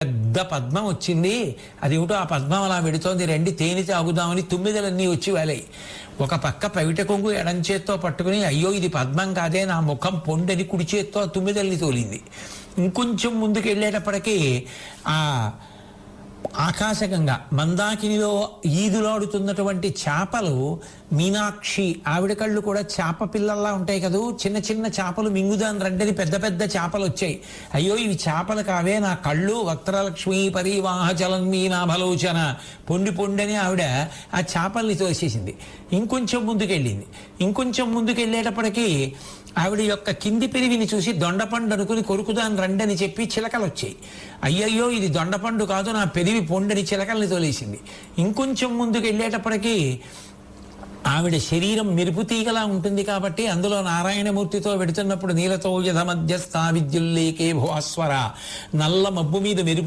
పెద్ద పద్మం వచ్చింది, అదేమిటో ఆ పద్మం అలా వెడుతోంది, రండి తేనె తాగుదామని తుమ్మిదలన్నీ వచ్చి వాలాయి. ఒక పక్క పవిట కొంగు ఎడం చేత్తో పట్టుకుని, అయ్యో ఇది పద్మం కాదే, నా ముఖం పొండని కుడి చేత్తో ఆ తుమ్మిదల్ని తోలింది. ఇంకొంచెం ముందుకు వెళ్ళేటప్పటికీ ఆ ఆకాశగంగా మందాకినిలో ఈదులాడుతున్నటువంటి చేపలు, మీనాక్షి ఆవిడ కళ్ళు కూడా చేప పిల్లల్లా ఉంటాయి కదూ, చిన్న చిన్న చేపలు మింగుదాని రండని పెద్ద పెద్ద చేపలు వచ్చాయి. అయ్యో ఇవి చేపలు కావే, నా కళ్ళు వక్త్రలక్ష్మీ పరివాహ చలన్మీనాభలోచన, పొండి పొండని ఆవిడ ఆ చేపల్ని తోసేసింది. ఇంకొంచెం ముందుకెళ్ళింది. ఇంకొంచెం ముందుకెళ్ళేటప్పటికీ ఆవిడ యొక్క కింది పెరివిని చూసి దొండపండు అనుకుని కొరుకుదాని రండని చెప్పి చిలకలు వచ్చాయి. అయ్యయ్యో ఇది దొండపండు కాదు, నా పెరివి పొండని చిలకల్ని తోలేసింది. ఇంకొంచెం ముందుకు వెళ్ళేటప్పటికీ ఆవిడ శరీరం మెరుపు తీగలా ఉంటుంది కాబట్టి అందులో నారాయణమూర్తితో వెడుతున్నప్పుడు నీలతో యథ మధ్యస్థ విద్యుల్లేకే భువస్వర, నల్ల మబ్బు మీద మెరుపు